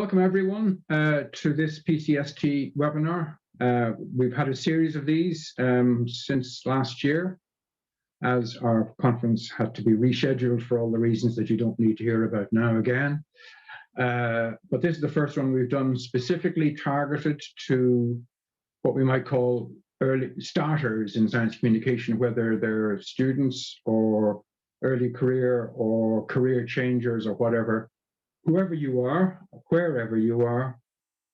Welcome everyone to this PCST webinar. We've had a series of these since last year, as our conference had to be rescheduled for all the reasons that you don't need to hear about now again. But this is the first one we've done specifically targeted to what we might call early starters in science communication, whether they're students or early career or career changers or whatever. Whoever you are, wherever you are,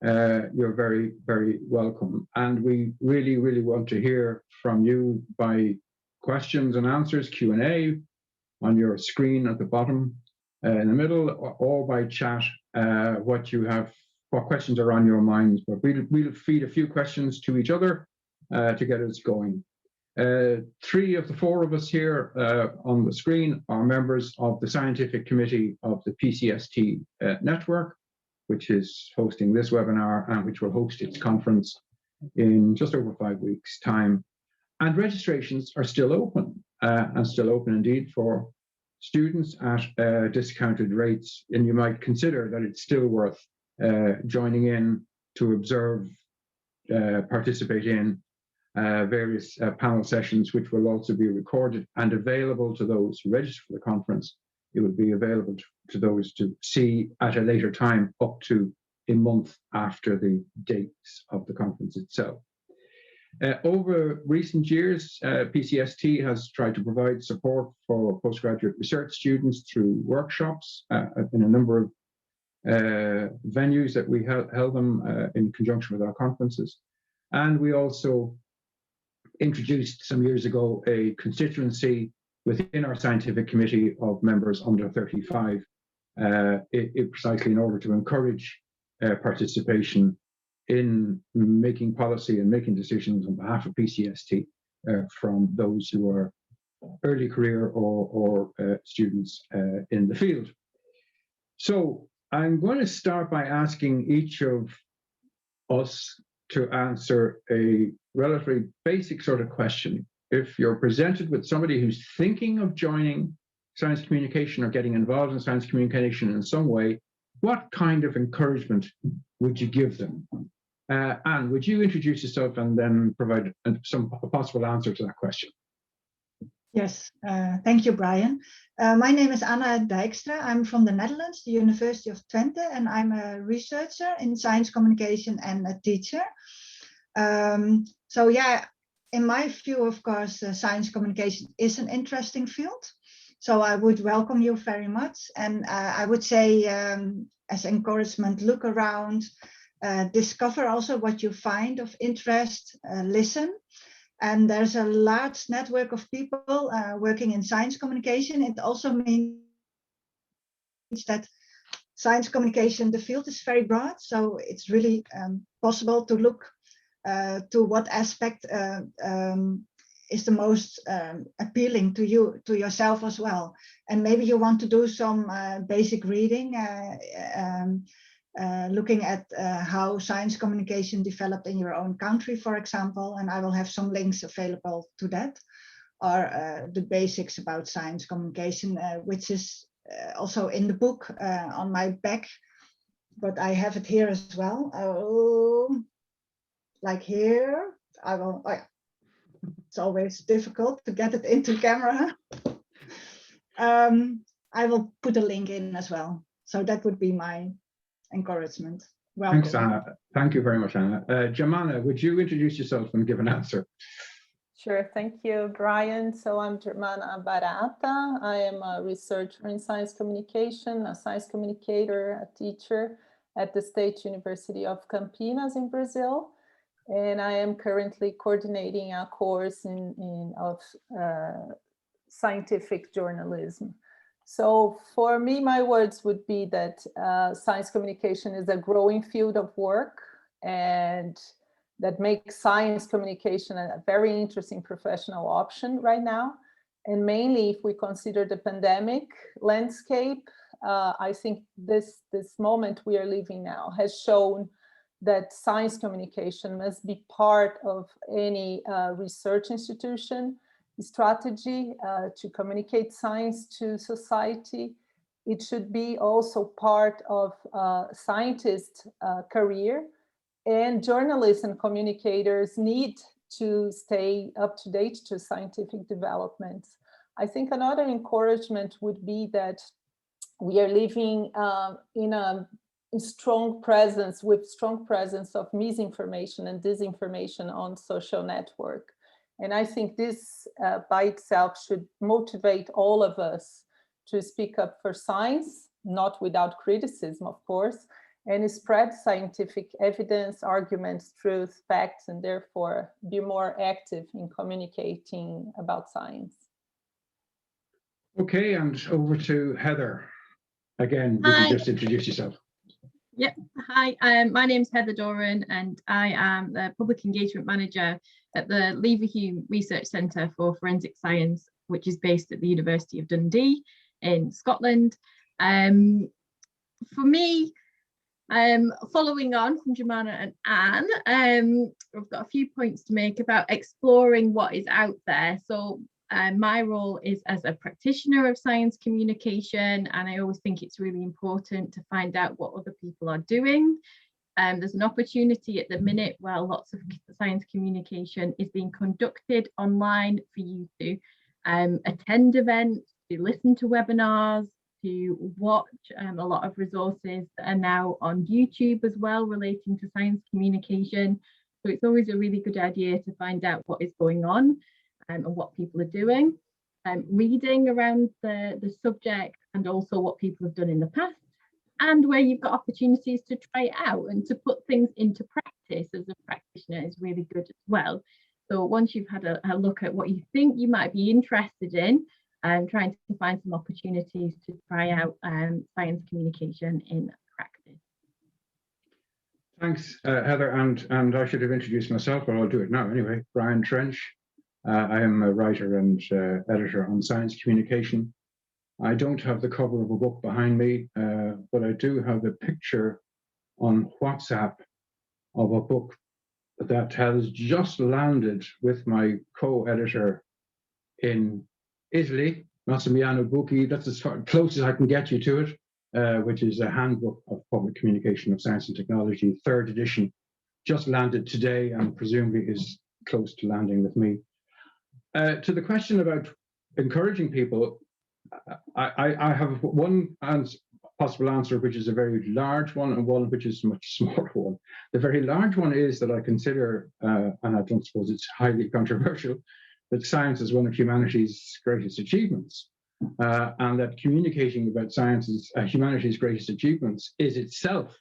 you're very, very welcome. And we really, really want to hear from you by questions and answers, Q&A on your screen at the bottom, in the middle, or by chat, what questions are on your minds. But we'll feed a few questions to each other to get us going. 3 of the 4 of us here on the screen are members of the scientific committee of the PCST Network, which is hosting this webinar and which will host its conference in just over 5 weeks' time. And registrations are still open, and still open indeed for students at discounted rates. And you might consider that it's still worth joining in to observe, participate in various panel sessions, which will also be recorded and available to those who register for the conference. It will be available to those to see at a later time, up to a month after the dates of the conference itself. Over recent years, PCST has tried to provide support for postgraduate research students through workshops in a number of venues that we held them in conjunction with our conferences. And we also introduced some years ago a constituency within our scientific committee of members under 35, precisely in order to encourage participation in making policy and making decisions on behalf of PCST from those who are early career or students in the field. So I'm going to start by asking each of us to answer a relatively basic sort of question. If you're presented with somebody who's thinking of joining science communication or getting involved in science communication in some way, what kind of encouragement would you give them? Anne, would you introduce yourself and then provide a possible answer to that question? Yes, thank you, Brian. My name is Anna Dijkstra. I'm from the Netherlands, the University of Twente, and I'm a researcher in science communication and a teacher. So yeah, in my view, of course, science communication is an interesting field. So I would welcome you very much. And I would say, as encouragement, look around, discover also what you find of interest, listen. And there's a large network of people working in science communication. It also means that science communication, the field is very broad. So it's really possible to look to what aspect is the most appealing to you, to yourself as well. And maybe you want to do some basic reading, looking at how science communication developed in your own country, for example, and I will have some links available to that, or the basics about science communication, which is also in the book on my back, but I have it here as well. Oh, like here, I will, oh yeah. It's always difficult to get it into camera. I will put a link in as well. So that would be my encouragement. Welcome. Thanks, Anna. Thank you very much, Anna. Germana, would you introduce yourself and give an answer? Sure, thank you, Brian. So I'm Germana Barata. I am a researcher in science communication, a science communicator, a teacher at the State University of Campinas in Brazil. And I am currently coordinating a course of scientific journalism. So for me, my words would be that science communication is a growing field of work, and that makes science communication a very interesting professional option right now. And mainly if we consider the pandemic landscape, I think this moment we are living now has shown that science communication must be part of any research institution strategy to communicate science to society. it should be also part of a scientist's career, and journalists and communicators need to stay up to date to scientific developments. I think another encouragement would be that we are living in a strong presence of misinformation and disinformation on social network. And I think this by itself should motivate all of us to speak up for science, not without criticism, of course, and spread scientific evidence, arguments, truth, facts, and therefore be more active in communicating about science. Okay, and over to Heather. Again, would you just introduce yourself? Yep. Hi, my name's Heather Doran, and I am the Public Engagement Manager at the Leverhulme Research Centre for Forensic Science, which is based at the University of Dundee in Scotland. For me, following on from Germana and Anne, I've got a few points to make about exploring what is out there. So my role is as a practitioner of science communication, and I always think it's really important to find out what other people are doing. There's an opportunity at the minute where lots of science communication is being conducted online for you to attend events, to listen to webinars, to watch a lot of resources that are now on YouTube as well relating to science communication. So it's always a really good idea to find out what is going on and what people are doing, reading around the subject, and also what people have done in the past, and where you've got opportunities to try it out and to put things into practice as a practitioner is really good as well. So once you've had a look at what you think you might be interested in, trying to find some opportunities to try out science communication in practice. Thanks, Heather, and I should have introduced myself, but I'll do it now anyway. Brian Trench. I am a writer and editor on science communication. I don't have the cover of a book behind me, but I do have a picture on WhatsApp of a book that has just landed with my co-editor in Italy, Massimiliano Bucchi. That's as close as I can get you to it, which is a handbook of public communication of science and technology, 3rd edition, just landed today and presumably is close to landing with me. To the question about encouraging people, I have one possible answer, which is a very large one, and one which is a much smaller one. The very large one is that I consider, and I don't suppose it's highly controversial, that science is one of humanity's greatest achievements, and that communicating about science's humanity's greatest achievements is itself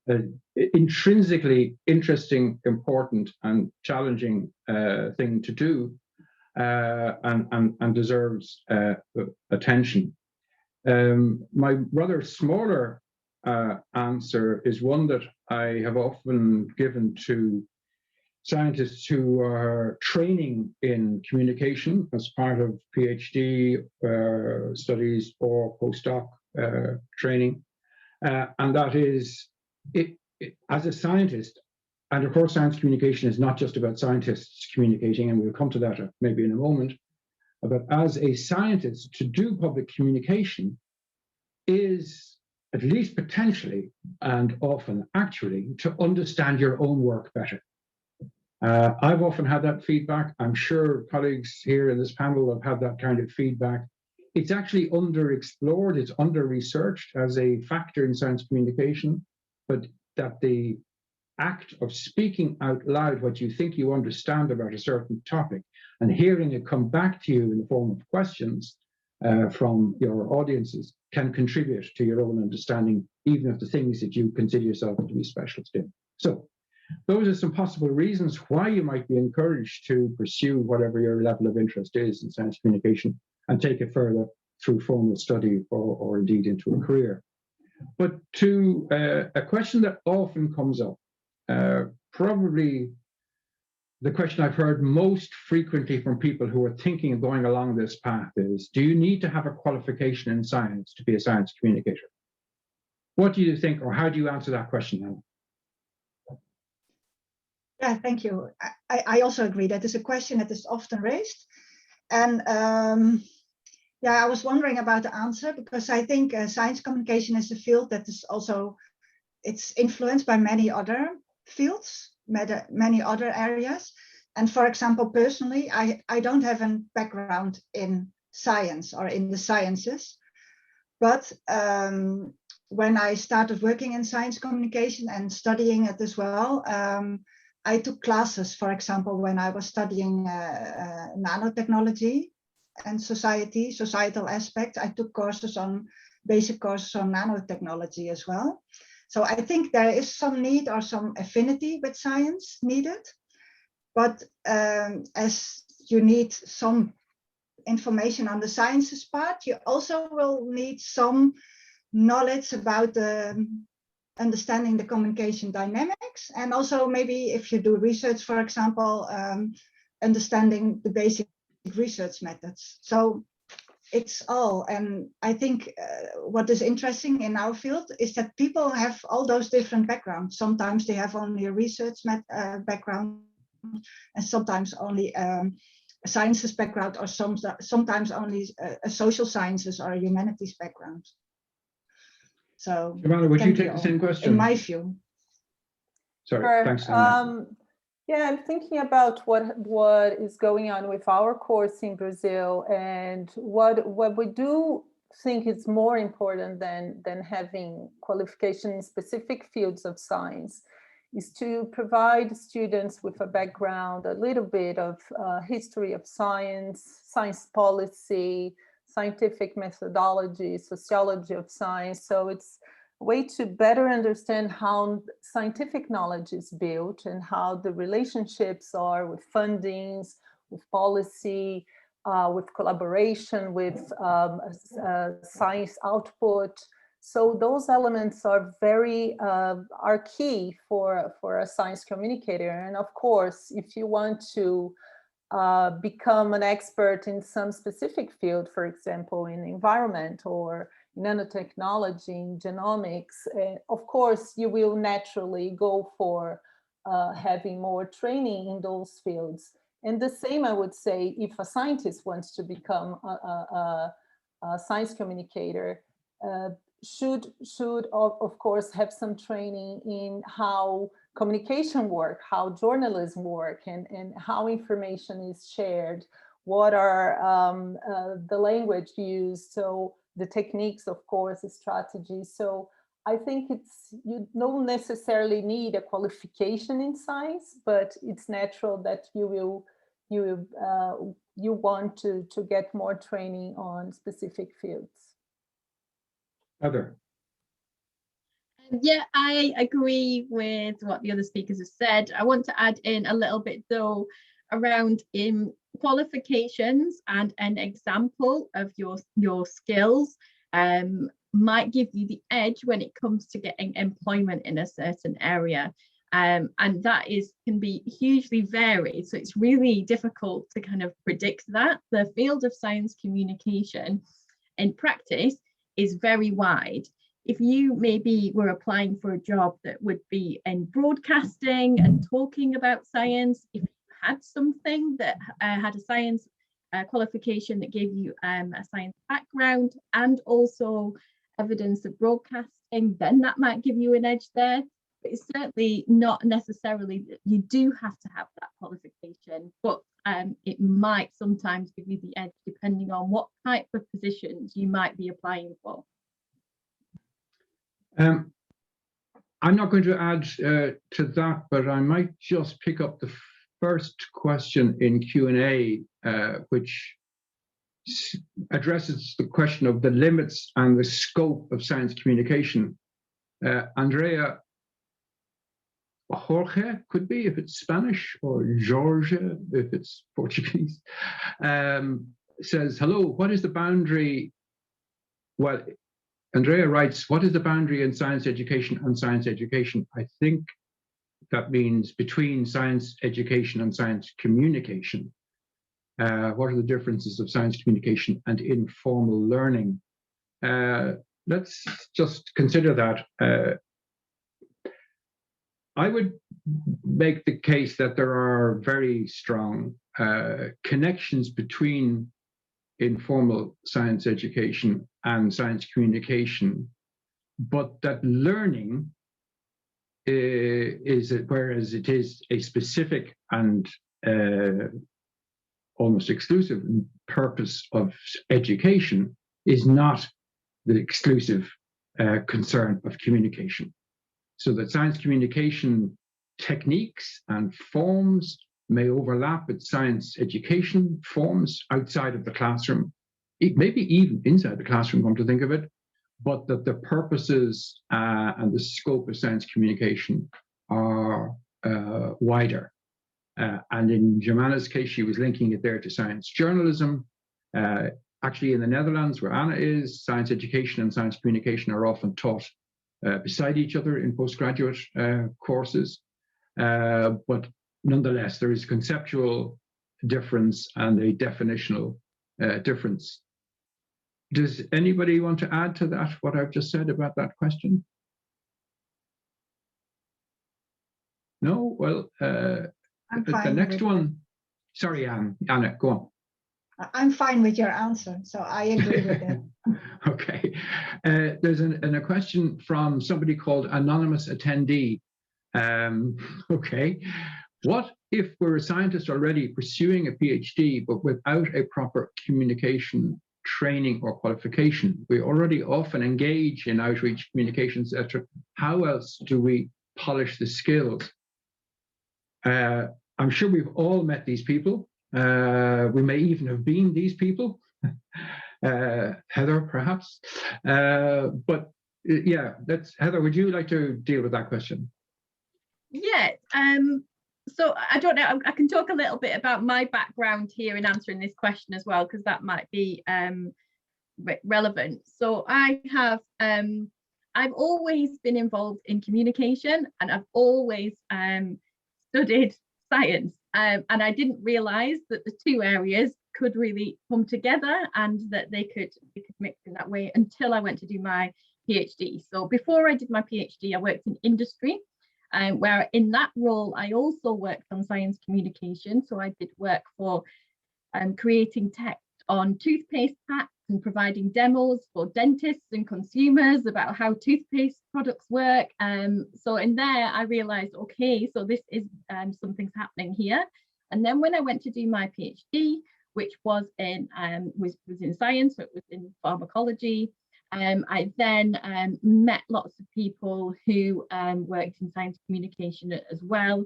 an intrinsically interesting, important, and challenging thing to do. And deserves attention. My rather smaller answer is one that I have often given to scientists who are training in communication as part of PhD studies or postdoc training, and that is, as a scientist, and of course, science communication is not just about scientists communicating, and we'll come to that maybe in a moment, but as a scientist, to do public communication is, at least potentially, and often actually, to understand your own work better. I've often had that feedback. I'm sure colleagues here in this panel have had that kind of feedback. It's actually underexplored, it's under-researched as a factor in science communication, but that the act of speaking out loud what you think you understand about a certain topic and hearing it come back to you in the form of questions from your audiences can contribute to your own understanding, even of the things that you consider yourself to be specialist in. So those are some possible reasons why you might be encouraged to pursue whatever your level of interest is in science communication and take it further through formal study or indeed into a career. But to a question that often comes up, probably the question I've heard most frequently from people who are thinking of going along this path is, do you need to have a qualification in science to be a science communicator? What do you think, or how do you answer that question now? Yeah, thank you. I also agree that is a question that is often raised. And Yeah, I was wondering about the answer because I think science communication is a field that is also, it's influenced by many other fields, many other areas. And for example, personally, I don't have a background in science or in the sciences, but when I started working in science communication and studying it as well, I took classes, for example, when I was studying nanotechnology and societal aspects. I took basic courses on nanotechnology as well. So I think there is some need or some affinity with science needed, but as you need some information on the sciences part, you also will need some knowledge about understanding the communication dynamics, and also maybe if you do research, for example, understanding the basic research methods. So it's all, and I think what is interesting in our field is that people have all those different backgrounds. Sometimes they have only a research background, and sometimes only a sciences background, or sometimes only a social sciences or a humanities background. So Germana, would you take the same question? In my view. Sorry, Sure. thanks, Anna. Yeah, I'm thinking about what is going on with our course in Brazil, and what we do think is more important than having qualification in specific fields of science is to provide students with a background, a little bit of history of science, science policy, scientific methodology, sociology of science. So it's a way to better understand how scientific knowledge is built and how the relationships are with fundings, with policy, with collaboration, with science output. So those elements are are key for a science communicator. And of course, if you want to become an expert in some specific field, for example, in environment or nanotechnology, in genomics, of course, you will naturally go for having more training in those fields. And the same, I would say, if a scientist wants to become a science communicator, should of course have some training in how communication work, how journalism work, and how information is shared, what are the language used, so the techniques, of course, the strategies. So I think you don't necessarily need a qualification in science, but it's natural that you want to get more training on specific fields. Heather. Yeah, I agree with what the other speakers have said. I want to add in a little bit though around qualifications, and an example of your skills might give you the edge when it comes to getting employment in a certain area. And that can be hugely varied. So it's really difficult to kind of predict that. The field of science communication in practice is very wide. If you maybe were applying for a job that would be in broadcasting and talking about science, if you had something that had a science qualification that gave you a science background and also evidence of broadcasting, then that might give you an edge there. But it's certainly not necessarily that you do have to have that qualification, but it might sometimes give you the edge depending on what type of positions you might be applying for. I'm not going to add to that, but I might just pick up the first question in Q&A, which addresses the question of the limits and the scope of science communication. Andrea, Jorge could be if it's Spanish, or Jorge if it's Portuguese, says, hello, what is the boundary? Well, Andrea writes, what is the boundary in science education and science education? I think that means between science education and science communication. What are the differences of science communication and informal learning? Let's just consider that. I would make the case that there are very strong connections between informal science education and science communication, but that learning whereas it is a specific and almost exclusive purpose of education, is not the exclusive concern of communication. So that science communication techniques and forms may overlap with science education forms outside of the classroom, maybe even inside the classroom, come to think of it, but that the purposes and the scope of science communication are wider. And in Germana's case, she was linking it there to science journalism. Actually, in the Netherlands, where Anna is, science education and science communication are often taught beside each other in postgraduate courses. But nonetheless, there is conceptual difference and a definitional difference. Does anybody want to add to that, what I've just said about that question? No? Well, the next one. Sorry, Anna, go on. I'm fine with your answer, so I agree with it. Okay. There's a question from somebody called Anonymous Attendee. Okay. What if we're a scientist already pursuing a PhD, but without a proper communication training or qualification? We already often engage in outreach, communications, etc. How else do we polish the skills? I'm sure we've all met these people. We may even have been these people. Heather, perhaps. But yeah, Heather, would you like to deal with that question? Yeah. So I don't know, I can talk a little bit about my background here in answering this question as well, because that might be relevant. So I have, I've always been involved in communication, and I've always studied science, and I didn't realize that the two areas could really come together and that they could mix in that way until I went to do my PhD. So before I did my PhD, I worked in industry, where in that role I also worked on science communication. So I did work for creating text on toothpaste packs and providing demos for dentists and consumers about how toothpaste products work. So in there I realized, okay, so this is something's happening here. And then when I went to do my PhD, which was in science, so it was in pharmacology, I then met lots of people who worked in science communication as well.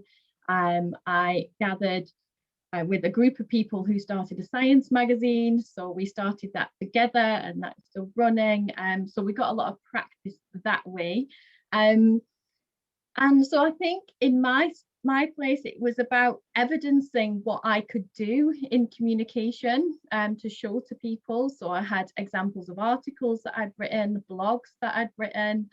I gathered with a group of people who started a science magazine. So we started that together, and that's still running. So we got a lot of practice that way. And so I think in my place, it was about evidencing what I could do in communication to show to people. So I had examples of articles that I'd written, blogs that I'd written,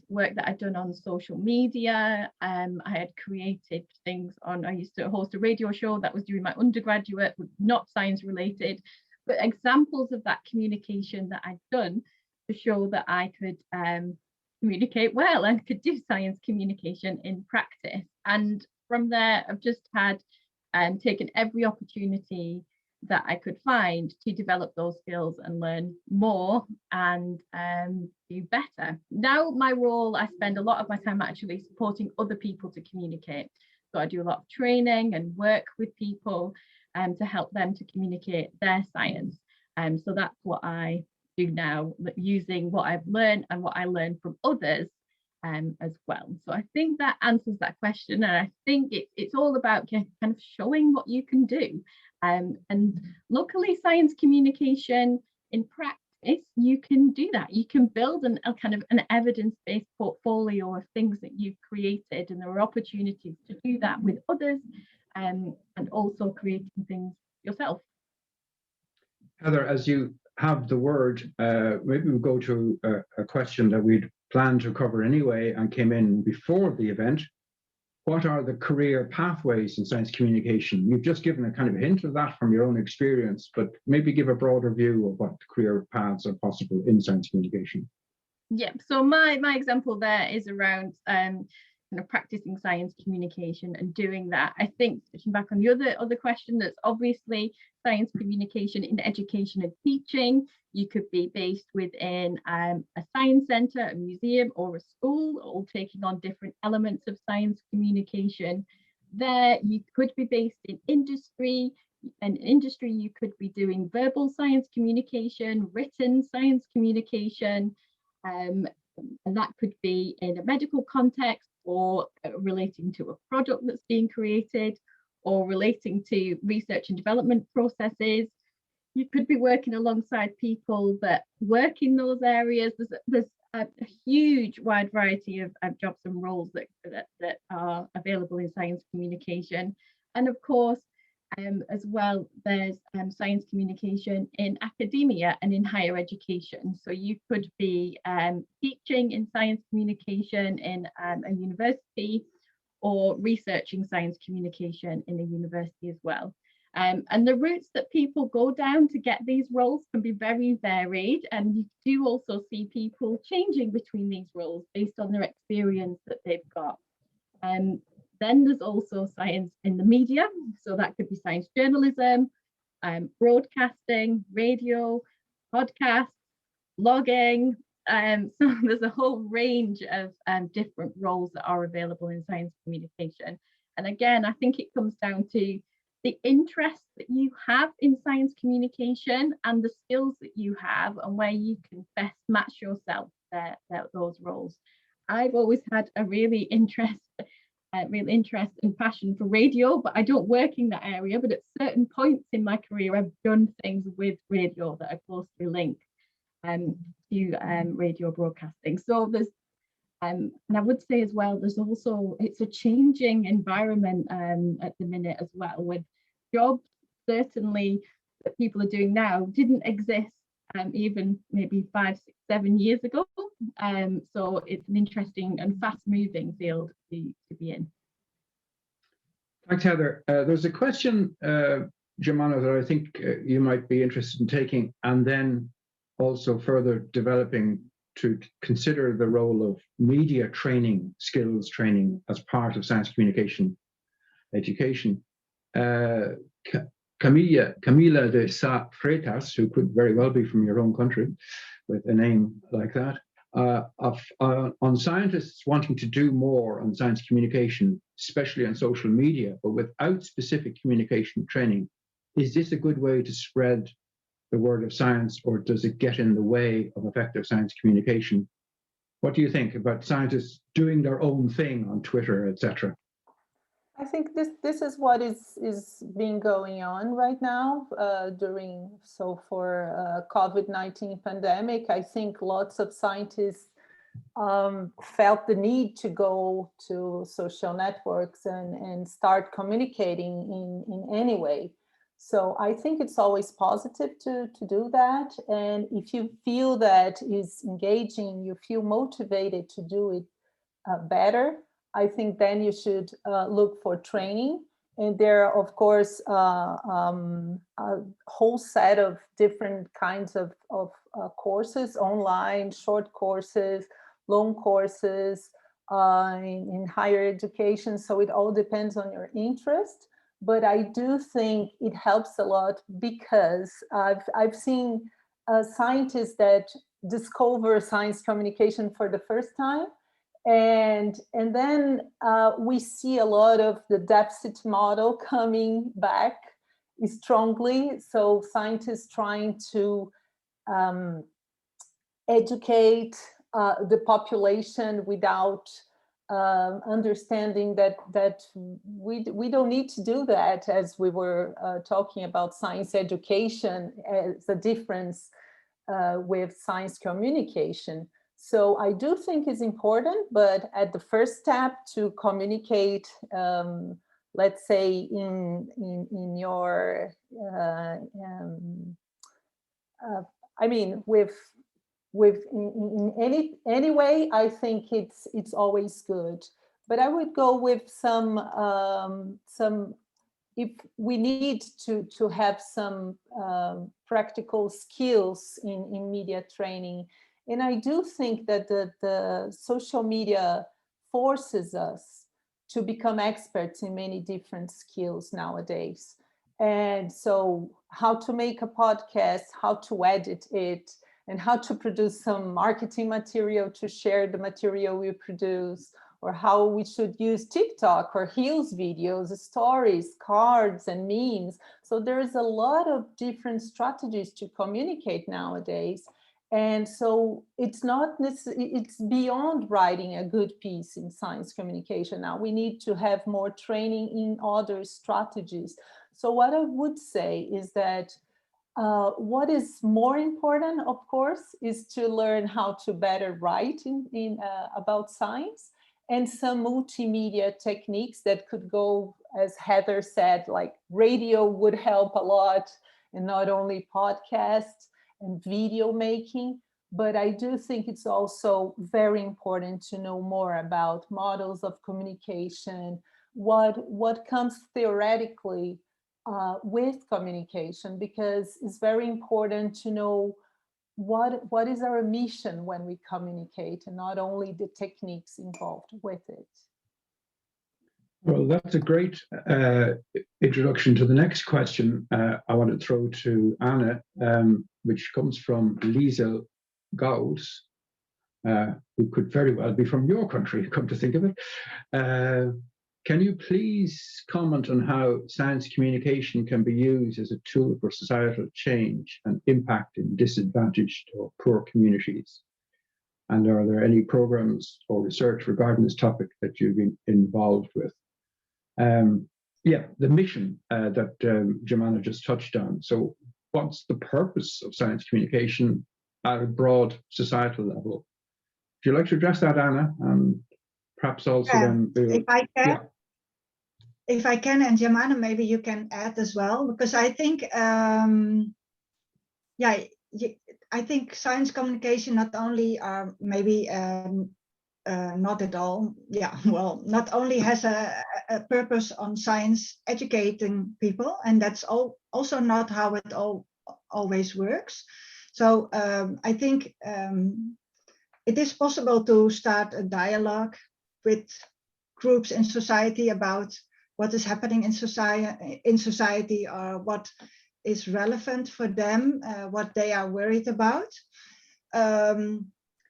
work that I'd done on social media. I had created things I used to host a radio show that was during my undergraduate, not science related, but examples of that communication that I'd done to show that I could communicate well and could do science communication in practice. And from there, I've just had taken every opportunity that I could find to develop those skills and learn more and do better. Now my role, I spend a lot of my time actually supporting other people to communicate. So I do a lot of training and work with people to help them to communicate their science. So that's what I do now, using what I've learned and what I learned from others as well. So I think that answers that question, and I think it's all about kind of showing what you can do. And luckily, science communication in practice, you can do that. You can build a kind of an evidence-based portfolio of things that you've created, and there are opportunities to do that with others, and also creating things yourself. Heather, as you have the word, maybe we'll go to a question that we'd planned to cover anyway and came in before the event. What are the career pathways in science communication? You've just given a kind of a hint of that from your own experience, but maybe give a broader view of what career paths are possible in science communication. Yeah, so my example there is around kind of practicing science communication and doing that. I think, touching back on the other question, that's obviously science communication in education and teaching. You could be based within a science centre, a museum, or a school, all taking on different elements of science communication. There, you could be based in industry. And in industry, you could be doing verbal science communication, written science communication, and that could be in a medical context, or relating to a product that's being created, or relating to research and development processes. You could be working alongside people that work in those areas. There's a huge wide variety of jobs and roles that are available in science communication. And of course, as well, there's science communication in academia and in higher education. So you could be teaching in science communication in a university, or researching science communication in a university as well. And the routes that people go down to get these roles can be very varied, and you do also see people changing between these roles based on their experience that they've got. Then there's also science in the media, so that could be science journalism, broadcasting, radio, podcasts, blogging. So there's a whole range of different roles that are available in science communication. And again, I think it comes down to the interest that you have in science communication and the skills that you have, and where you can best match yourself those roles. I've always had a real interest and passion for radio, but I don't work in that area. But at certain points in my career, I've done things with radio that are closely linked to radio broadcasting. So there's, and I would say as well, there's also, it's a changing environment at the minute as well, with jobs certainly that people are doing now didn't exist even maybe 5, 6, 7 years ago. So it's an interesting and fast-moving field to be in. Thanks, Heather. There's a question, Germana, that I think you might be interested in taking, and then also further developing to consider the role of media training, skills training as part of science communication education. Camila de Sa Freitas, who could very well be from your own country with a name like that, on scientists wanting to do more on science communication, especially on social media, but without specific communication training. Is this a good way to spread the word of science, or does it get in the way of effective science communication? What do you think about scientists doing their own thing on Twitter, etc.? I think this is what is being going on right now for COVID-19 pandemic. I think lots of scientists felt the need to go to social networks and start communicating in any way. So I think it's always positive to do that. And if you feel that is engaging, you feel motivated to do it better, I think then you should look for training. And there are, of course, a whole set of different kinds of courses, online, short courses, long courses, in higher education. So it all depends on your interest. But I do think it helps a lot, because I've seen scientists that discover science communication for the first time. And then we see a lot of the deficit model coming back strongly. So scientists trying to educate the population without understanding that we don't need to do that, as we were talking about science education as a difference with science communication. So I do think it's important, but at the first step to communicate, let's say in your, I mean, in any way, I think it's always good. But I would go with some if we need to have some practical skills in media training. And I do think that the social media forces us to become experts in many different skills nowadays. And so how to make a podcast, how to edit it, and how to produce some marketing material to share the material we produce, or how we should use TikTok or Heels videos, stories, cards, and memes. So there's a lot of different strategies to communicate nowadays. And so it's not necessarily, it's beyond writing a good piece in science communication. Now we need to have more training in other strategies. So what I would say is that what is more important, of course, is to learn how to better write about science, and some multimedia techniques that could go, as Heather said, like radio would help a lot, and not only podcasts and video making. But I do think it's also very important to know more about models of communication, what comes theoretically with communication, because it's very important to know what is our mission when we communicate, and not only the techniques involved with it. Well, that's a great introduction to the next question I want to throw to Anna, which comes from Lisa Gauls, who could very well be from your country, come to think of it. Can you please comment on how science communication can be used as a tool for societal change and impact in disadvantaged or poor communities? And are there any programs or research regarding this topic that you've been involved with? Yeah, the mission that Germana just touched on. So what's the purpose of science communication at a broad societal level? Would you like to address that, Anna? And perhaps also then if I can. Yeah. If I can, and Germana, maybe you can add as well, because I think, I think science communication not only are maybe not at all, well, not only has a purpose on science educating people, and that's also not how it always works. So I think it is possible to start a dialogue with groups in society about what is happening in society, or what is relevant for them, what they are worried about.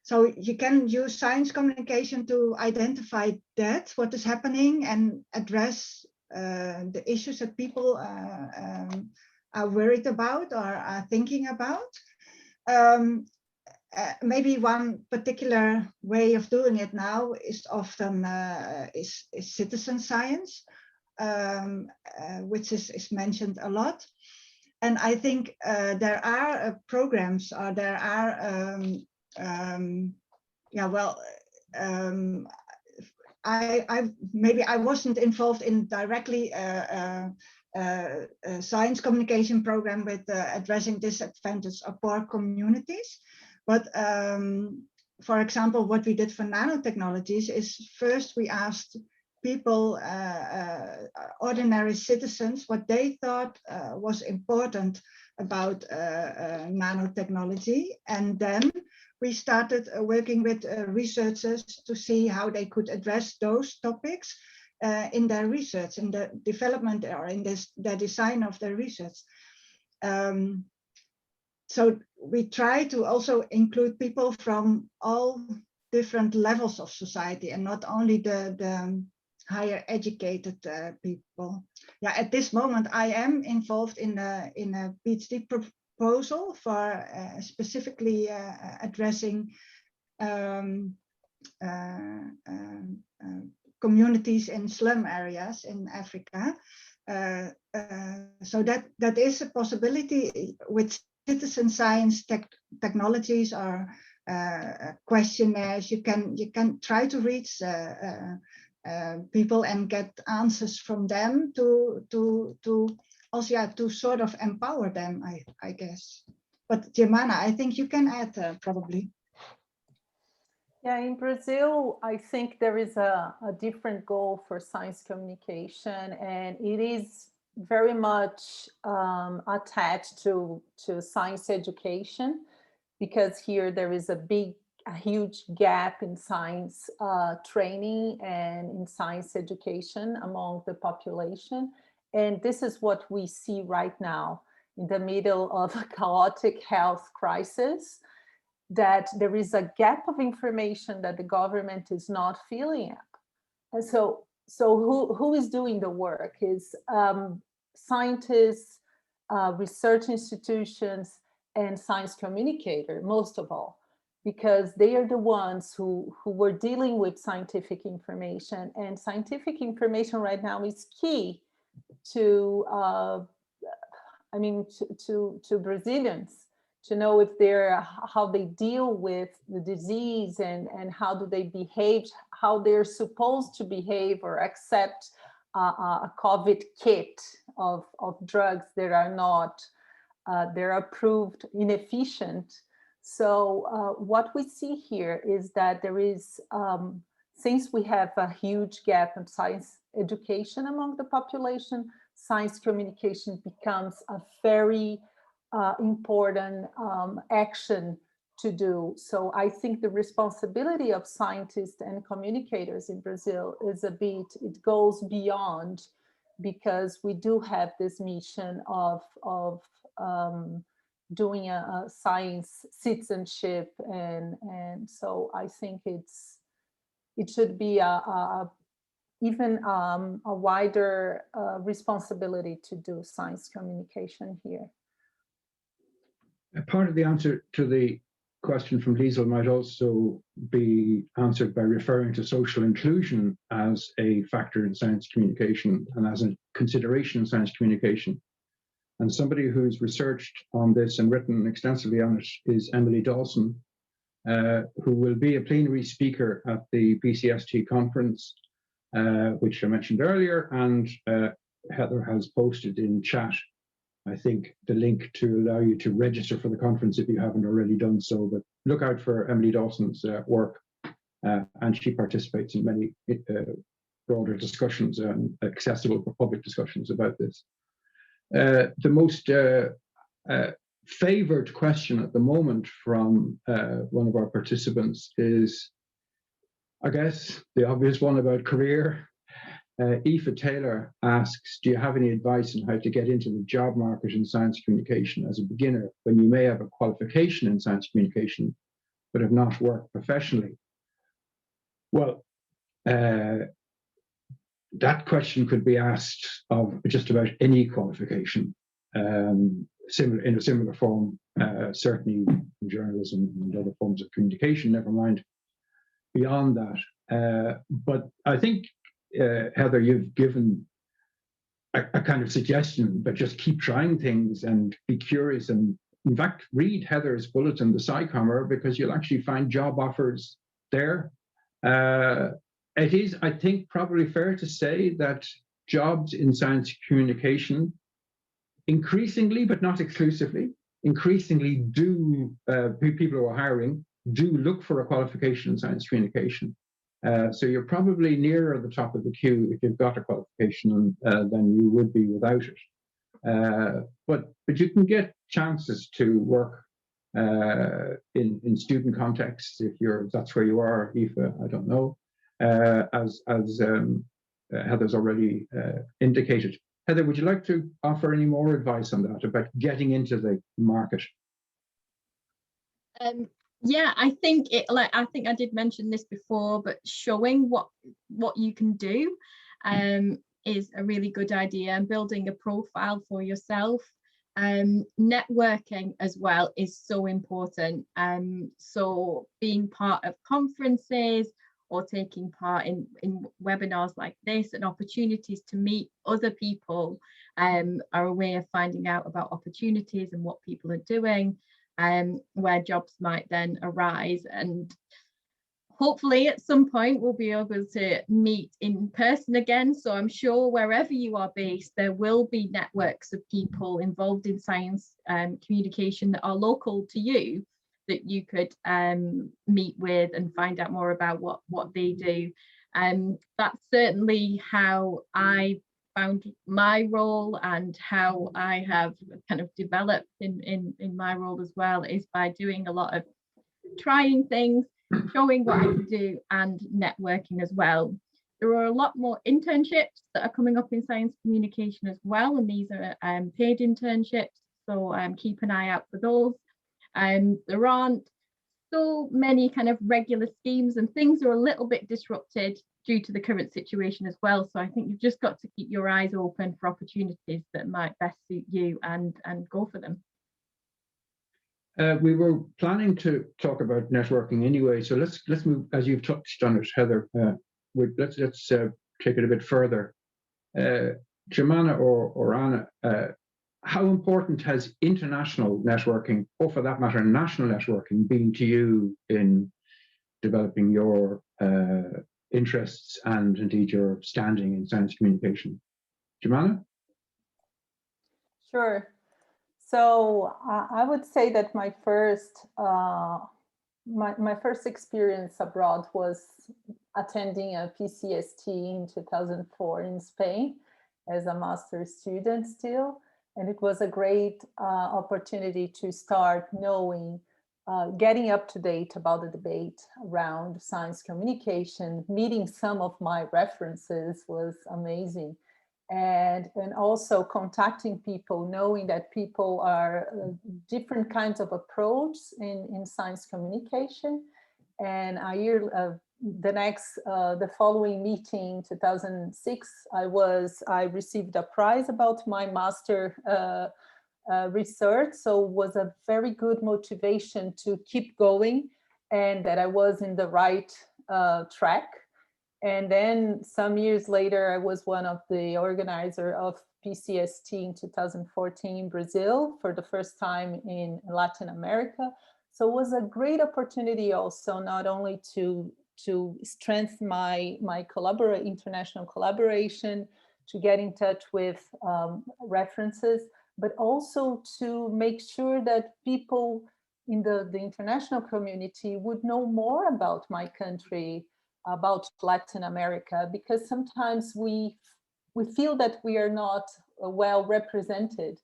So you can use science communication to identify that, what is happening, and address the issues that people are worried about or are thinking about. Maybe one particular way of doing it now is often is citizen science, which is mentioned a lot. And I think there are programs, or there are, maybe I wasn't involved in directly a science communication program with addressing disadvantaged or poor communities. But for example, what we did for nanotechnologies is first we asked people, ordinary citizens, what they thought was important about nanotechnology. And then we started working with researchers to see how they could address those topics in their research, in the development, or in the design of their research. So we try to also include people from all different levels of society, and not only the higher educated people. Yeah, at this moment I am involved in a PhD proposal for specifically addressing communities in slum areas in Africa. So that is a possibility with citizen science technologies, or questionnaires. You can try to reach people and get answers from them to also to sort of empower them, I guess. But Germana, I think you can add probably. Yeah, in Brazil, I think there is a different goal for science communication, and it is very much attached to science education, because here there is a big a huge gap in science training and in science education among the population. And this is what we see right now in the middle of a chaotic health crisis, that there is a gap of information that the government is not filling up. And so who is doing the work is scientists, research institutions, and science communicators, most of all, because they are the ones who were dealing with scientific information. And scientific information right now is key to, to Brazilians, to know if how they deal with the disease and how do they behave, how they're supposed to behave or accept a COVID kit of drugs that are not, they're approved inefficient. So what we see here is that there is, since we have a huge gap in science education among the population, science communication becomes a very important action to do. So I think the responsibility of scientists and communicators in Brazil is it goes beyond, because we do have this mission of doing a science citizenship, and so I think it should be even a wider responsibility to do science communication here. Part of the answer to the question from Liesl might also be answered by referring to social inclusion as a factor in science communication and as a consideration in science communication. And somebody who's researched on this and written extensively on it is Emily Dawson, who will be a plenary speaker at the PCST conference, which I mentioned earlier, and Heather has posted in chat, I think, the link to allow you to register for the conference if you haven't already done so. But look out for Emily Dawson's work, and she participates in many broader discussions and accessible for public discussions about this. The most favored question at the moment from one of our participants is, I guess, the obvious one about career. Aoife Taylor asks, do you have any advice on how to get into the job market in science communication as a beginner when you may have a qualification in science communication but have not worked professionally? Well, that question could be asked of just about any qualification, in a similar form, certainly in journalism and other forms of communication, never mind beyond that. But I think, Heather, you've given a kind of suggestion, but just keep trying things and be curious. And in fact, read Heather's bulletin, the SciCommer, because you'll actually find job offers there. It is, I think, probably fair to say that jobs in science communication increasingly, but not exclusively, increasingly do, people who are hiring do look for a qualification in science communication. So you're probably nearer the top of the queue if you've got a qualification than you would be without it. But you can get chances to work in student contexts if that's where you are, Aoife, I don't know, as Heather's already indicated. Heather, would you like to offer any more advice on that about getting into the market? Yeah, I think I think I did mention this before, but showing what you can do is a really good idea, and building a profile for yourself. Networking as well is so important. So being part of conferences or taking part in webinars like this and opportunities to meet other people are a way of finding out about opportunities and what people are doing, where jobs might then arise. And hopefully at some point we'll be able to meet in person again. So I'm sure wherever you are based, there will be networks of people involved in science communication that are local to you, that you could meet with and find out more about what they do. That's certainly how I found my role, and how I have kind of developed in my role as well, is by doing a lot of trying things, showing what I can do and networking as well. There are a lot more internships that are coming up in science communication as well, and these are paid internships, so keep an eye out for those. There aren't so many kind of regular schemes, and things are a little bit disrupted due to the current situation as well. So I think you've just got to keep your eyes open for opportunities that might best suit you and go for them. We were planning to talk about networking anyway, so let's move, as you've touched on it, Heather. Let's take it a bit further. Germana or Anna, how important has international networking, or for that matter, national networking, been to you in developing your interests and indeed your standing in science communication? Germana? Sure. So I would say that my first experience abroad was attending a PCST in 2004 in Spain as a master's student still. And it was a great opportunity to start knowing, getting up to date about the debate around science communication. Meeting some of my references was amazing. And also contacting people, knowing that people are different kinds of approach in science communication. And the following meeting, 2006, I received a prize about my master research. So it was a very good motivation to keep going, and that I was in the right track. And then some years later, I was one of the organizers of PCST in 2014 in Brazil for the first time in Latin America. So it was a great opportunity also, not only to strengthen my international collaboration, to get in touch with references, but also to make sure that people in the international community would know more about my country, about Latin America, because sometimes we feel that we are not well represented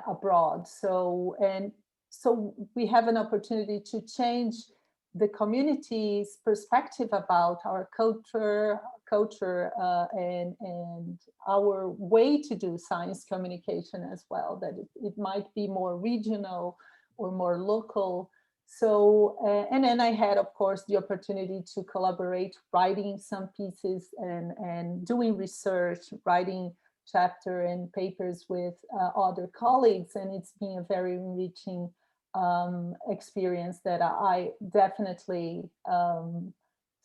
abroad. So we have an opportunity to change the community's perspective about our culture and our way to do science communication as well, that it might be more regional or more local. So, and then I had, of course, the opportunity to collaborate, writing some pieces and doing research, writing chapter and papers with other colleagues. And it's been a very enriching experience that I definitely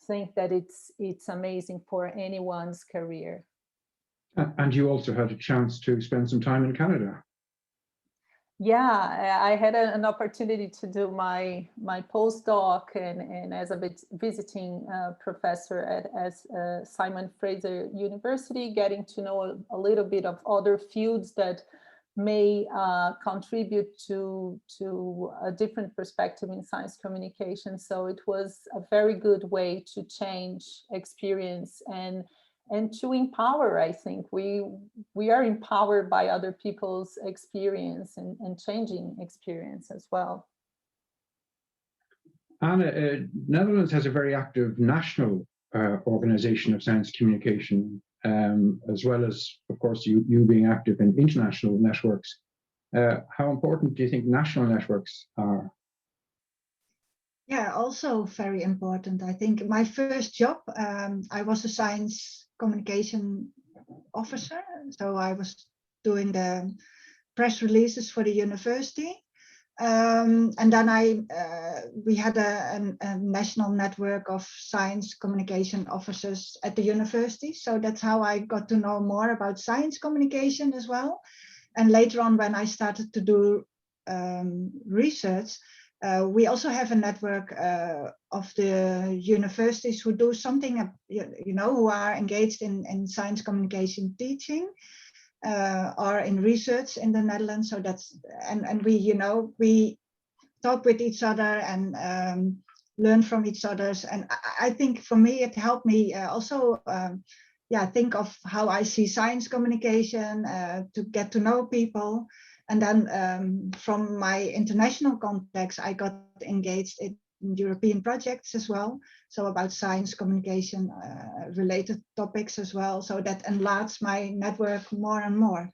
think that it's amazing for anyone's career. And you also had a chance to spend some time in Canada. Yeah, I had an opportunity to do my postdoc and as a visiting professor at Simon Fraser University, getting to know a little bit of other fields that may contribute to a different perspective in science communication. So it was a very good way to change experience and to empower. I think we are empowered by other people's experience and changing experience as well. Anna, Netherlands has a very active national organization of science communication, as well as, of course, you being active in international networks. How important do you think national networks are? Yeah, also very important. I think my first job, I was a science communication officer. So I was doing the press releases for the university. And then we had a national network of science communication officers at the university. So that's how I got to know more about science communication as well. And later on, when I started to do research, we also have a network of the universities who do something, who are engaged in science communication teaching or in research in the Netherlands. So that's, and we talk with each other and learn from each other. And I think for me, it helped me also think of how I see science communication, to get to know people. And then from my international context, I got engaged in European projects as well. So about science communication related topics as well. So that enlarged my network more and more.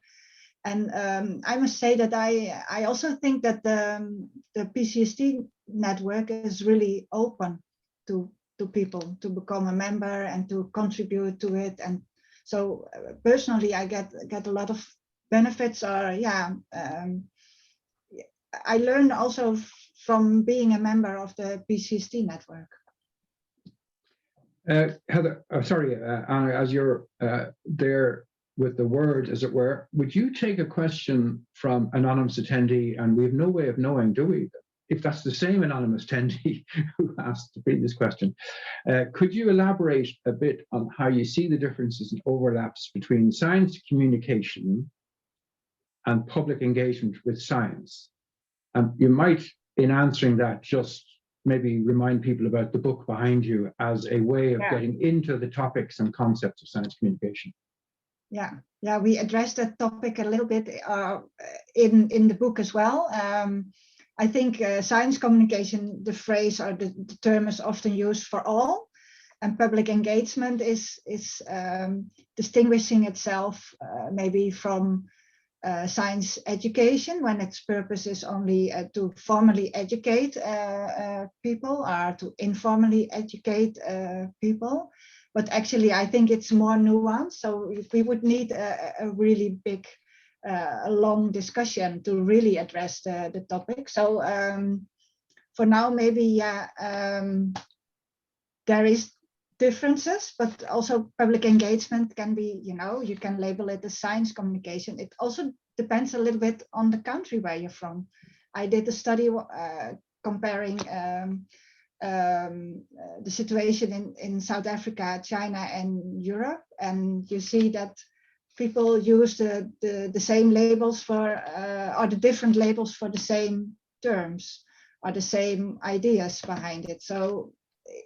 And I must say that I also think that the PCST network is really open to people to become a member and to contribute to it. And so personally, I get a lot of benefits. I learned also from being a member of the PCST network. Heather, sorry, Anna, as you're there with the word, as it were, would you take a question from anonymous attendee? And we have no way of knowing, do we, if that's the same anonymous attendee who asked the previous question. Could you elaborate a bit on how you see the differences and overlaps between science communication and public engagement with science? And you might, in answering that, just maybe remind people about the book behind you as a way of getting into the topics and concepts of science communication. Yeah, we addressed that topic a little bit in the book as well. I think science communication, the phrase or the term is often used for all, and public engagement is distinguishing itself maybe from science education, when its purpose is only to formally educate people or to informally educate people. But actually, I think it's more nuanced. So we would need a really big, long discussion to really address the topic. So for now, maybe there is differences, but also public engagement can be, you can label it as science communication. It also depends a little bit on the country where you're from. I did a study comparing the situation in South Africa, China, and Europe, and you see that people use the same labels for, or the different labels for the same terms, or the same ideas behind it. So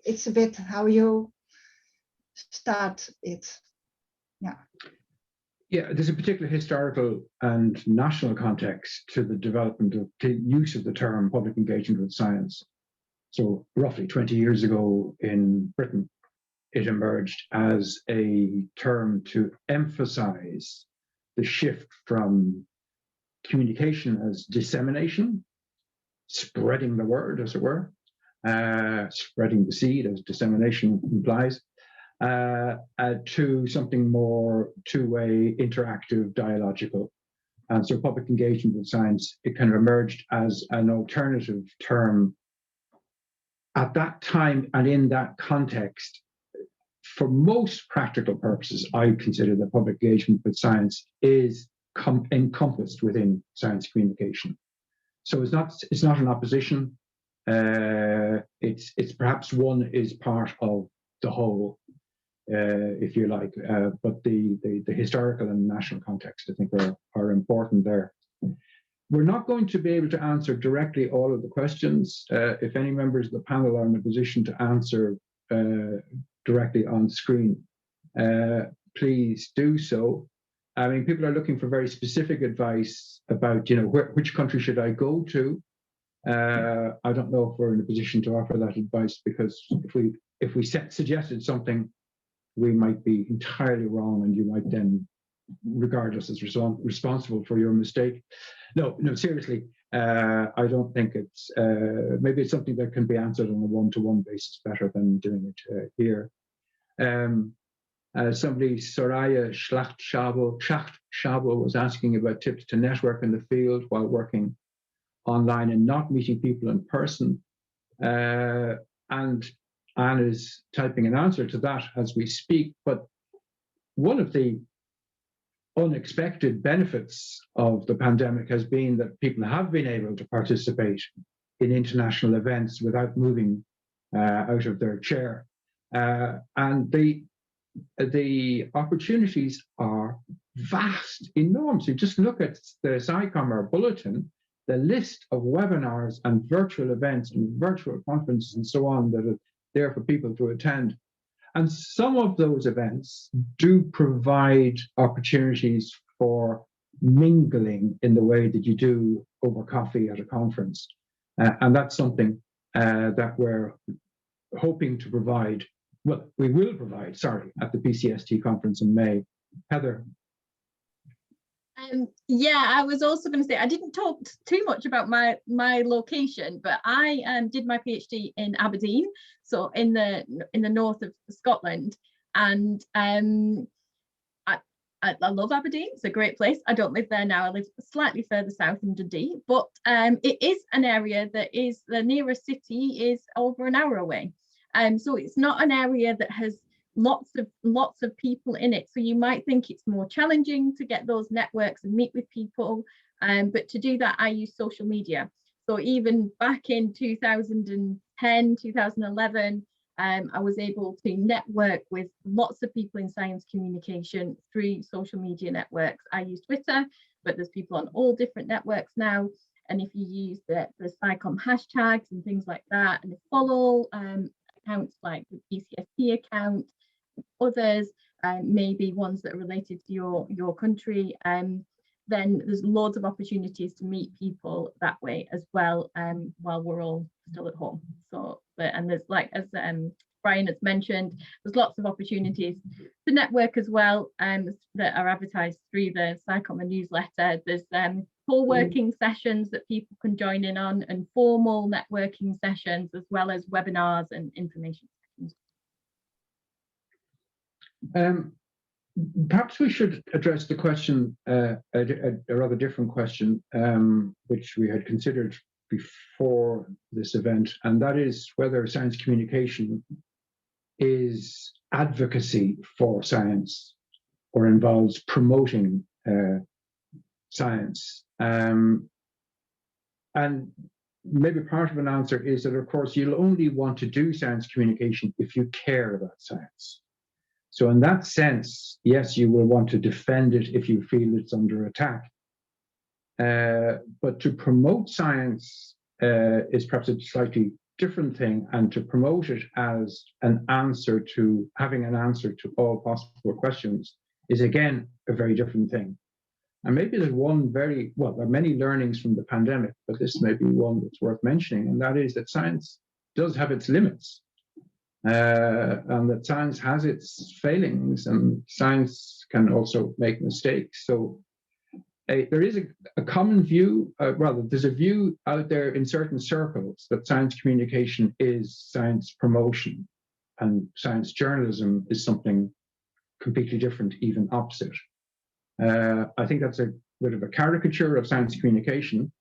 it's a bit how you start it. Yeah, there's a particular historical and national context to the development of the use of the term public engagement with science. So roughly 20 years ago in Britain, it emerged as a term to emphasize the shift from communication as dissemination, spreading the word, as it were, spreading the seed, as dissemination implies, to something more two-way, interactive, dialogical. And so public engagement with science, it kind of emerged as an alternative term at that time and in that context. For most practical purposes, I consider that public engagement with science is encompassed within science communication. So it's not an opposition. It's perhaps one is part of the whole, if you like. But the historical and national context, I think, are important there. We're not going to be able to answer directly all of the questions. If any members of the panel are in a position to answer directly on screen, please do so. I mean, people are looking for very specific advice about, which country should I go to? I don't know if we're in a position to offer that advice, because if we suggested something, we might be entirely wrong, and you might then regard us as responsible for your mistake. No, seriously, I don't think it's, maybe it's something that can be answered on a one-to-one basis better than doing it here. Somebody, Soraya Schacht-Schabo, was asking about tips to network in the field while working online and not meeting people in person. And Anne is typing an answer to that as we speak. But one of the unexpected benefits of the pandemic has been that people have been able to participate in international events without moving out of their chair. And the opportunities are vast, enormous. You just look at the SciComm bulletin, the list of webinars and virtual events and virtual conferences and so on that are there for people to attend. And some of those events do provide opportunities for mingling in the way that you do over coffee at a conference. And that's something that we're hoping to provide, well, we will provide, sorry, at the PCST conference in May. Heather. Yeah, I was also going to say, I didn't talk too much about my location, but I did my PhD in Aberdeen, so in the north of Scotland, and I love Aberdeen. It's a great place. I don't live there now. I live slightly further south in Dundee, but it is an area that is, the nearest city is over an hour away. So it's not an area that has lots of people in it. So you might think it's more challenging to get those networks and meet with people. But to do that, I use social media. So even back in 2010, 2011, I was able to network with lots of people in science communication through social media networks. I use Twitter, but there's people on all different networks now. And if you use the SciComm hashtags and things like that, and follow accounts like the PCST account, others, maybe ones that are related to your country, then there's loads of opportunities to meet people that way as well, while we're all still at home. So, and there's, like, as Brian has mentioned, there's lots of opportunities to network as well, that are advertised through the SciComm newsletter. There's co-working sessions that people can join in on, and formal networking sessions, as well as webinars and information sessions. Perhaps we should address the question, a rather different question, which we had considered before this event, and that is whether science communication is advocacy for science or involves promoting science. And maybe part of an answer is that, of course, you'll only want to do science communication if you care about science. So in that sense, yes, you will want to defend it if you feel it's under attack. But to promote science is perhaps a slightly different thing, and to promote it as an answer to, having an answer to all possible questions, is again a very different thing. And maybe there's one very, well, there are many learnings from the pandemic, but this may be one that's worth mentioning, and that is that science does have its limits. And that science has its failings, and science can also make mistakes. So there is a common view, rather, there's a view out there in certain circles that science communication is science promotion, and science journalism is something completely different, even opposite. I think that's a bit of a caricature of science communication,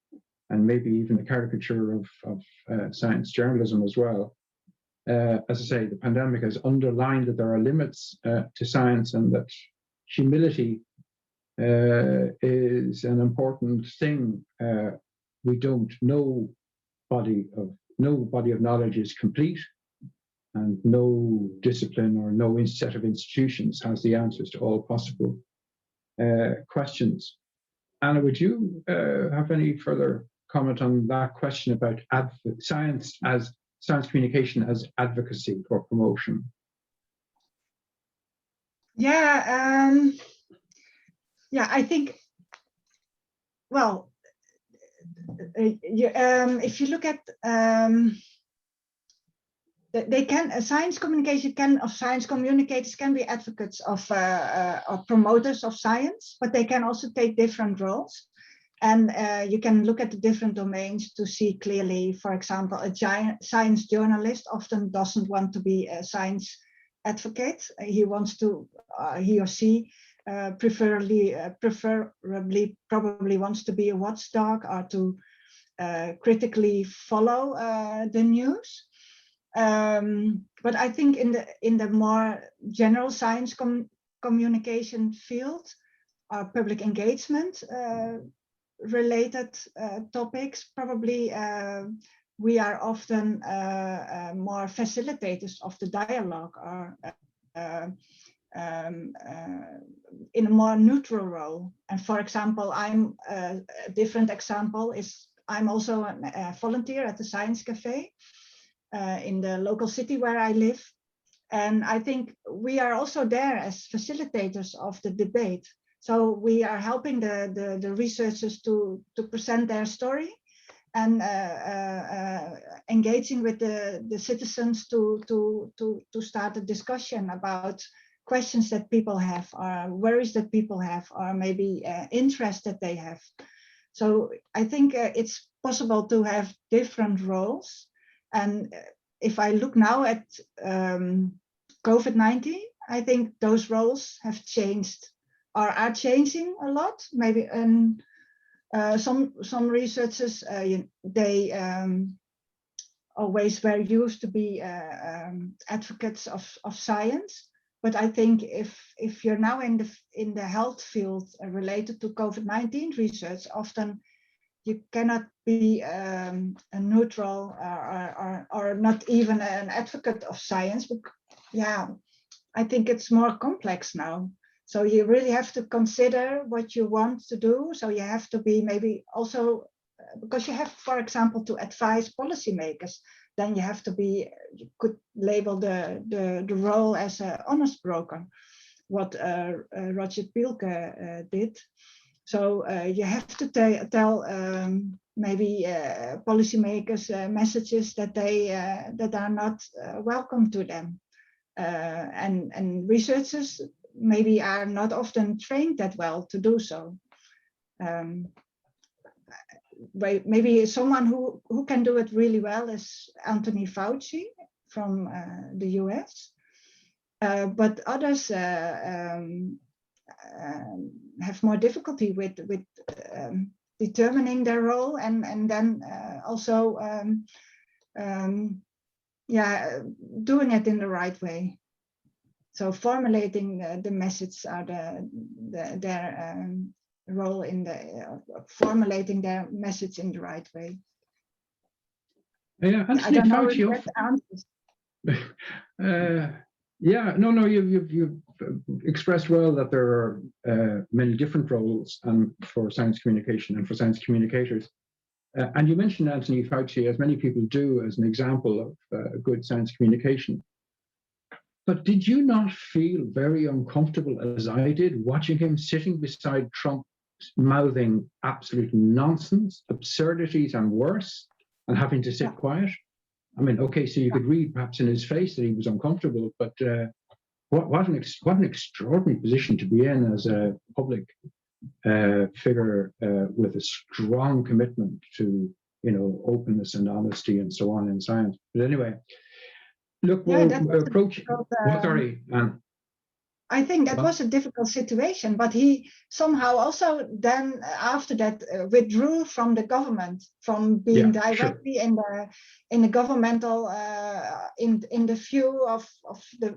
and maybe even a caricature of science journalism as well. As I say, the pandemic has underlined that there are limits to science, and that humility is an important thing. No body of knowledge is complete, and no discipline or no set of institutions has the answers to all possible questions. Anna, would you have any further comment on that question about science communication as advocacy for promotion? Yeah, I think, well, if you look at, science communicators can be advocates of or promoters of science, but they can also take different roles. And you can look at the different domains to see clearly, for example, a science journalist often doesn't want to be a science advocate. He wants to, he or she preferably probably wants to be a watchdog, or to critically follow the news. But I think in the more general science communication field, public engagement related topics, probably we are often more facilitators of the dialogue, or in a more neutral role. And for example, a different example is I'm also a volunteer at the Science Cafe in the local city where I live. And I think we are also there as facilitators of the debate. So we are helping the researchers to present their story. and engaging with the citizens to start a discussion about questions that people have, or worries that people have, or maybe interest that they have. So I think it's possible to have different roles. And if I look now at COVID-19, I think those roles have changed or are changing a lot. Maybe some researchers, they always were used to be advocates of science. But I think if you're now in the health field related to COVID-19 research, often you cannot be a neutral or not even an advocate of science. But yeah, I think it's more complex now. So you really have to consider what you want to do. So you have to be maybe also, because you have, for example, to advise policymakers, then you have to be, you could label the role as an honest broker, what Roger Pielke did. So you have to tell maybe policymakers messages that that are not welcome to them, and researchers maybe are not often trained that well to do so. Maybe someone who can do it really well is Anthony Fauci from the US, but others have more difficulty with determining their role and then also doing it in the right way. So formulating the message are their role in formulating their message in the right way. Yeah, I don't know if that answers. Yeah, no, you've expressed well that there are many different roles for science communication and for science communicators. And you mentioned Anthony Fauci, as many people do, as an example of good science communication. But did you not feel very uncomfortable, as I did, watching him sitting beside Trump, mouthing absolute nonsense, absurdities and worse, and having to sit quiet? I mean, okay, so you could read perhaps in his face that he was uncomfortable, but what an extraordinary position to be in as a public figure with a strong commitment to, openness and honesty and so on in science. But anyway, look, we'll approach. Sorry, Anne. I think that was a difficult situation, but he somehow also then after that withdrew from the government, from being directly in the governmental in the view of the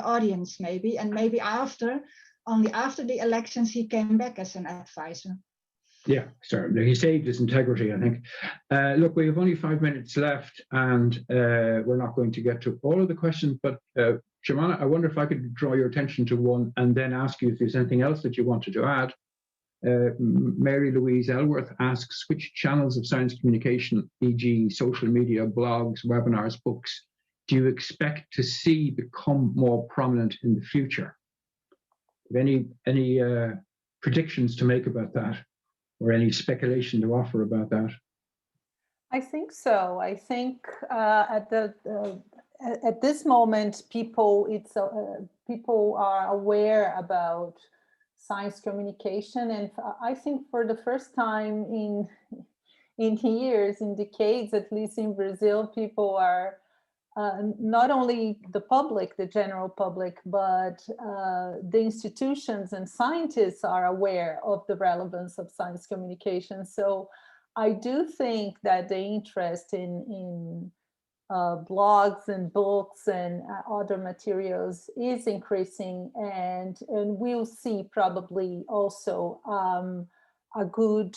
audience maybe, and maybe only after the elections he came back as an advisor. Yeah, sorry, he saved his integrity, I think. Look, we have only 5 minutes left, and we're not going to get to all of the questions, but Germana, I wonder if I could draw your attention to one and then ask you if there's anything else that you wanted to add. Mary Louise Elworth asks, which channels of science communication, e.g. social media, blogs, webinars, books, do you expect to see become more prominent in the future? Any predictions to make about that, or any speculation to offer about that? I think so. I think at this moment, people are aware about science communication, and I think for the first time in years, in decades, at least in Brazil, people are not only the public, the general public, but the institutions and scientists are aware of the relevance of science communication. So I do think that the interest in blogs and books and other materials is increasing, and we'll see probably also a good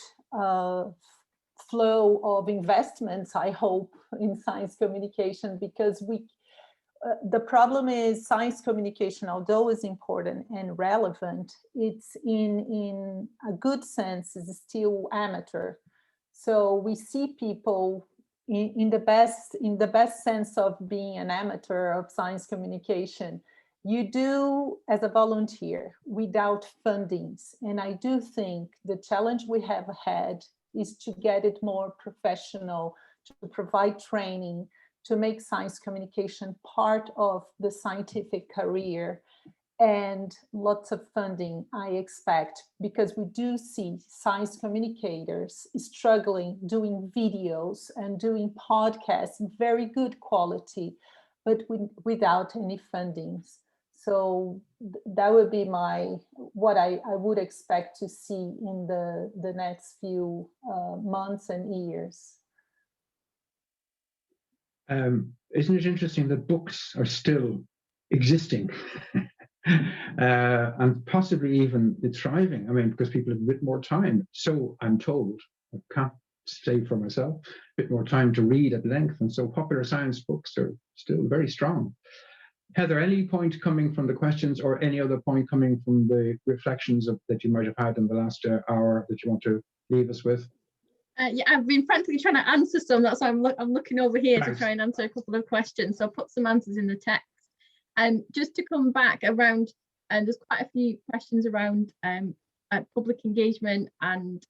flow of investments, I hope, in science communication, because the problem is science communication, although is important and relevant, it's in a good sense is still amateur. So we see people in the best sense of being an amateur of science communication. You do as a volunteer without fundings. And I do think the challenge we have had is to get it more professional, to provide training, to make science communication part of the scientific career, and lots of funding, I expect, because we do see science communicators struggling doing videos and doing podcasts, very good quality, but without any fundings. So that would be what I would expect to see in the next few months and years. Isn't it interesting that books are still existing and possibly even thriving? I mean, because people have a bit more time. So I'm told, I can't say for myself, a bit more time to read at length. And so popular science books are still very strong. Heather, any point coming from the questions or any other point coming from the reflections that you might have had in the last hour that you want to leave us with? Yeah, I've been frantically trying to answer some. That's why I'm looking over here. Thanks. To try and answer a couple of questions. So I'll put some answers in the text. And just to come back around, and there's quite a few questions around public engagement and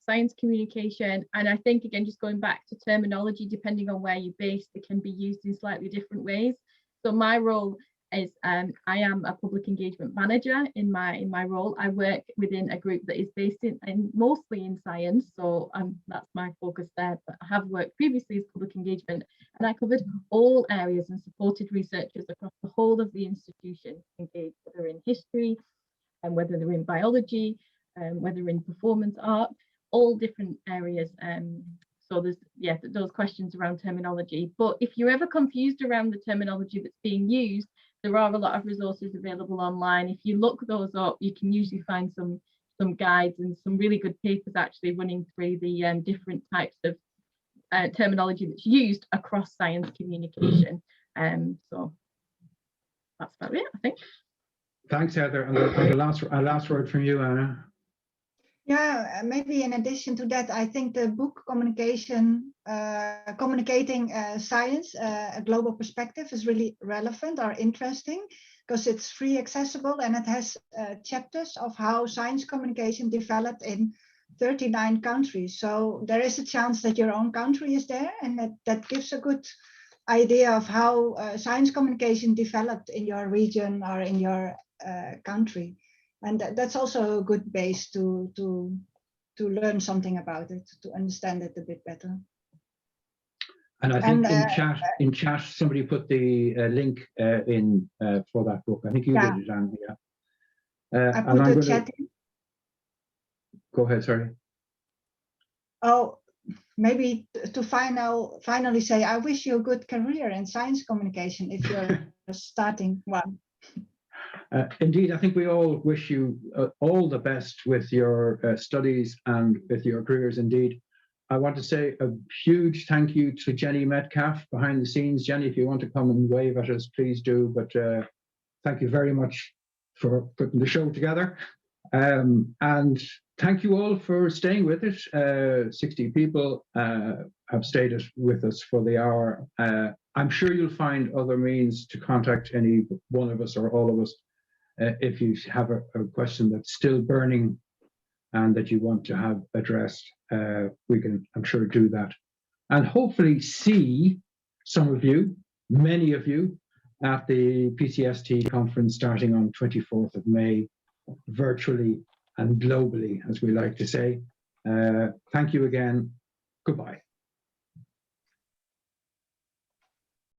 science communication. And I think, again, just going back to terminology, depending on where you're based, it can be used in slightly different ways. So my role is I am a public engagement manager in my role. I work within a group that is based in mostly in science, so that's my focus there. But I have worked previously as public engagement, and I covered all areas and supported researchers across the whole of the institution, engaged whether in history, and whether they're in biology, whether in performance art, all different areas. So there's, yeah, those questions around terminology. But if you're ever confused around the terminology that's being used, there are a lot of resources available online. If you look those up, you can usually find some guides and some really good papers actually running through the different types of terminology that's used across science communication. So that's about it, I think. Thanks, Heather. And the last word from you, Anna. Yeah, maybe in addition to that, I think the book Communicating Science, a Global Perspective is really relevant or interesting because it's free accessible and it has chapters of how science communication developed in 39 countries. So there is a chance that your own country is there, and that gives a good idea of how science communication developed in your region or in your country. And that's also a good base to learn something about it, to understand it a bit better. And I think in chat, somebody put the link in for that book. I think you did it, Anne. Yeah. I put the chat in. Go ahead, sorry. Oh, maybe to finally say, I wish you a good career in science communication if you're starting one. Indeed, I think we all wish you all the best with your studies and with your careers. Indeed, I want to say a huge thank you to Jenny Metcalf behind the scenes. Jenny, if you want to come and wave at us, please do. But thank you very much for putting the show together. And thank you all for staying with it. 60 people have stayed with us for the hour. I'm sure you'll find other means to contact any one of us or all of us if you have a question that's still burning and that you want to have addressed. We can, I'm sure, do that. And hopefully see some of you, many of you, at the PCST conference starting on 24th of May, virtually and globally, as we like to say. Thank you again. Goodbye.